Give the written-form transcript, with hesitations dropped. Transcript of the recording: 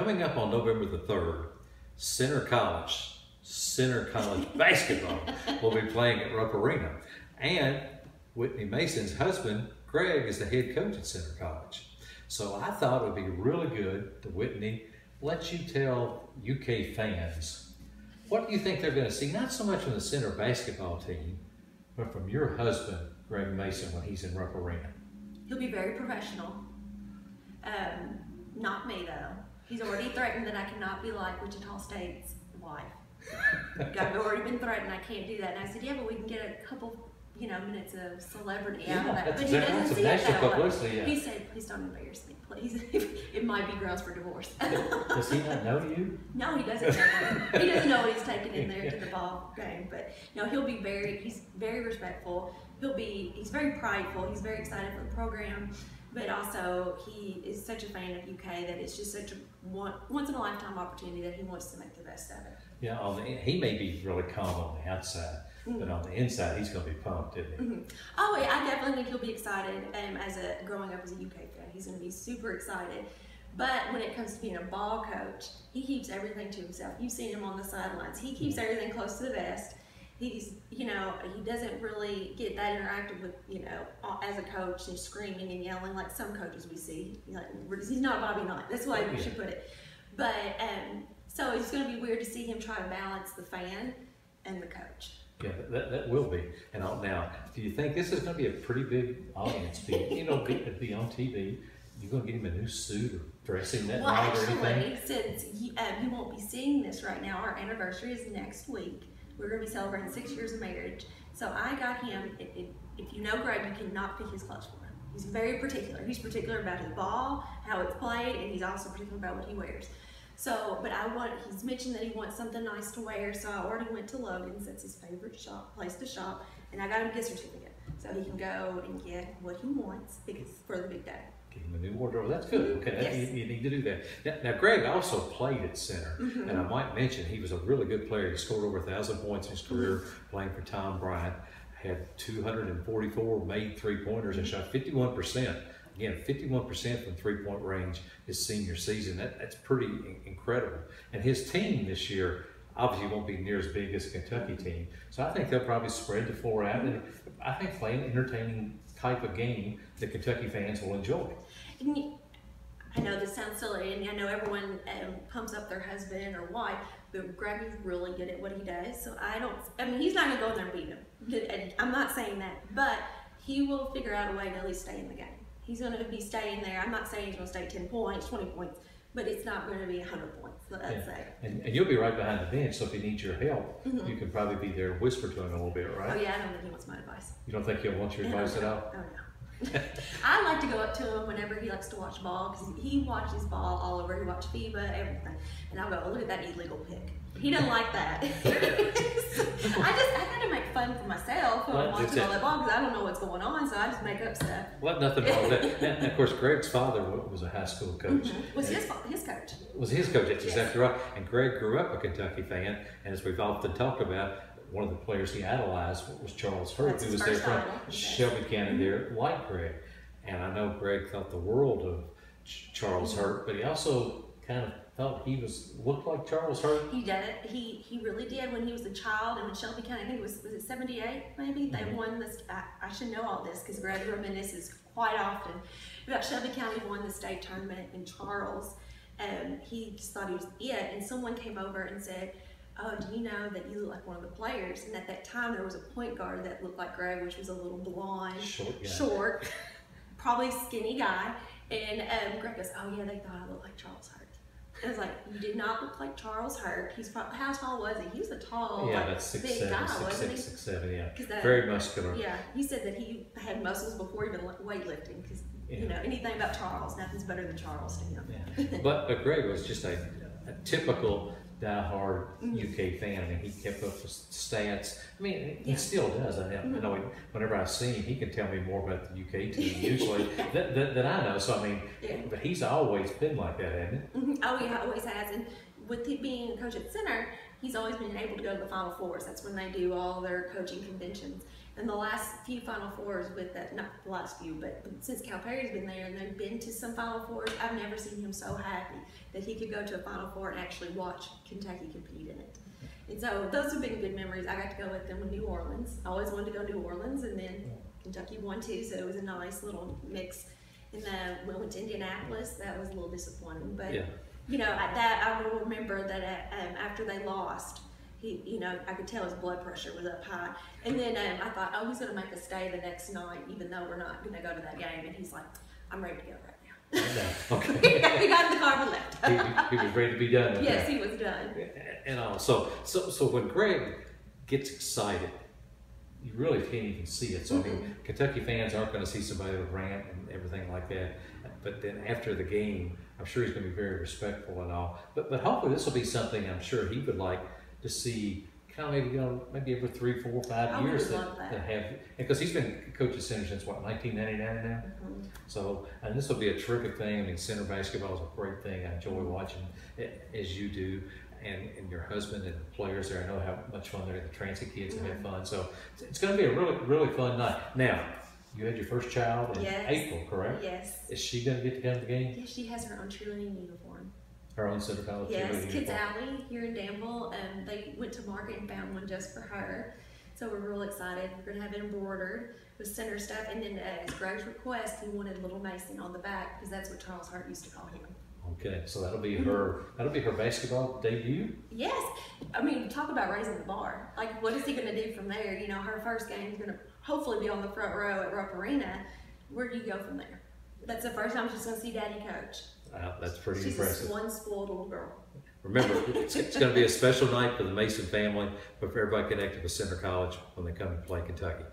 coming up on November the 3rd, Center College basketball will be playing at Rupp Arena. And Whitney Mason's husband, Greg, is the head coach at Center College. So I thought it would be really good to, Whitney, let you tell UK fans, what do you think they're going to see? Not so much from the Center basketball team, but from your husband, Greg Mason, when he's in Rupp Arena. He'll be very professional. Not me, though. He's already threatened that I cannot be like Wichita State's wife. I've already been threatened I can't do that. And I said, yeah, but we can get a couple, minutes of celebrity out of that. But he doesn't see it that way. He said, please don't embarrass me, please. It might be grounds for divorce. Does he not know you? No, he doesn't know. He doesn't know what he's taking in there to the ball game. But no, he's very respectful. He's very prideful. He's very excited for the program. But also, he is such a fan of UK that it's just such a once in a lifetime opportunity that he wants to make the best of it. Yeah, he may be really calm on the outside, but on the inside, he's going to be pumped, isn't he? Oh, yeah, I definitely think he'll be excited. Growing up as a UK fan, he's going to be super excited. But when it comes to being a ball coach, he keeps everything to himself. You've seen him on the sidelines. He keeps everything close to the vest. He doesn't really get that interactive with, as a coach and screaming and yelling like some coaches we see. He's not Bobby Knight. That's the way we should put it. But, so it's going to be weird to see him try to balance the fan and the coach. Yeah, that will be. And now, do you think this is going to be a pretty big audience? Be on TV. You going to get him a new suit or dressing that night or anything? Well, actually, since you won't be seeing this right now, our anniversary is next week. We're going to be celebrating 6 years of marriage. So I got him, if you know Greg, you cannot pick his clothes for him. He's very particular. He's particular about his ball, how it's played, and he's also particular about what he wears. So, but he's mentioned that he wants something nice to wear, so I already went to Logan's, that's his favorite place to shop, and I got him a gift certificate. So he can go and get what he wants for the big day. Give him a new wardrobe. That's good. Okay, yes. You need to do that. Now, Greg also played at center, and I might mention he was a really good player. He scored over 1,000 points in his career playing for Tom Bryant. Had 244 made three-pointers and shot 51%. Again, 51% from three-point range his senior season. That's pretty incredible. And his team this year obviously won't be near as big as the Kentucky team. So I think they'll probably spread the floor out. And I think play an entertaining type of game that Kentucky fans will enjoy. I know this sounds silly, and I know everyone pumps up their husband or wife, but Greg is really good at what he does. So he's not going to go in there and beat him. I'm not saying that, but he will figure out a way to at least stay in the game. He's going to be staying there. I'm not saying he's going to stay 10 points, 20 points, but it's not going to be 100 points, let's say. And you'll be right behind the bench, so if he needs your help, you can probably be there, whisper to him a little bit, right? Oh, yeah, I don't think he wants my advice. You don't think he'll want your advice at all? Oh, no. I like to go up to him whenever he likes to watch ball, because he watches ball all over. He watches FIBA, everything. And I'll go, oh, look at that illegal pick. He doesn't like that. I kind of make fun for myself when I'm watching all that ball, because I don't know what's going on, so I just make up stuff. Well, nothing wrong with that. And of course, Greg's father was a high school coach. Was his coach. Was his coach, that's exactly right. And Greg grew up a Kentucky fan, and as we've often talked about, one of the players he idolized was Charles Hurt, who was there from Shelby County there, like Greg. And I know Greg thought the world of Charles Hurt, but he also kind of thought he looked like Charles Hurt. He did. He really did when he was a child in Shelby County. I think was it 78 maybe? They won this. I should know all this because Greg reminisces quite often about Shelby County won the state tournament in Charles, and he just thought he was it. And someone came over and said, oh, do you know that you look like one of the players? And at that time, there was a point guard that looked like Greg, which was a little blonde, short, probably skinny guy. And Greg goes, oh, yeah, they thought I looked like Charles Hurt. I was like, you did not look like Charles Hurt. How tall was he? He was a tall, that's big guy, wasn't he? 6'7", yeah. Very muscular. Yeah, he said that he had muscles before even weightlifting, because anything about Charles, nothing's better than Charles to him. Yeah. But Greg was just a typical die-hard UK fan. I mean, he kept up with stats. I mean, he still does. I know whenever I see him, he can tell me more about the UK team usually than I know. So, I mean, but he's always been like that, hasn't he? Oh, he always has. And with it being a coach at center, he's always been able to go to the Final Fours. That's when they do all their coaching conventions. And the last few Final Fours with that, not the last few, but since Calipari's been there and they've been to some Final Fours, I've never seen him so happy that he could go to a Final Four and actually watch Kentucky compete in it. And so those have been good memories. I got to go with them in New Orleans. I always wanted to go to New Orleans, and then Kentucky won too, so it was a nice little mix. And then we went to Indianapolis. That was a little disappointing, but you know, at that I will remember that after they lost, he, you know, I could tell his blood pressure was up high. And then I thought, oh, he's going to make us stay the next night, even though we're not going to go to that game. And he's like, I'm ready to go right now. Okay. He got in the car and left. He was ready to be done. Yes, he was done. And so when Greg gets excited, you really can't even see it. So I mean, Kentucky fans aren't going to see somebody with rant and everything like that. But then after the game, I'm sure he's going to be very respectful and all. But hopefully this will be something I'm sure he would like to see, kind of maybe, you know, maybe every 3, 4, 5 years to have, because he's been coaching center since what, 1999 now. So, and this will be a terrific thing. I mean, center basketball is a great thing. I enjoy watching it as you do, and your husband and the players there. I know how much fun they're, the Transit kids have fun. So it's going to be a really fun night. Now, you had your first child in April, correct? Yes. Is she going to get to come to the game? Yes, she has her own cheerleading uniform. Her own Center College Yes, cheerleading Kids uniform? Alley here in Danville, and they went to market and found one just for her. So we're real excited. We're going to have it embroidered with center stuff, and then as Greg's request, he wanted Little Mason on the back because that's what Charles Hart used to call him. Okay, so that'll be her basketball debut? Yes. I mean, talk about raising the bar. Like, what is he going to do from there? You know, her first game is going to hopefully be on the front row at Rupp Arena. Where do you go from there? That's the first time she's going to see Daddy coach. Wow, that's pretty She's impressive. She's one spoiled little girl. Remember, it's going to be a special night for the Mason family, but for everybody connected with Center College when they come and play Kentucky.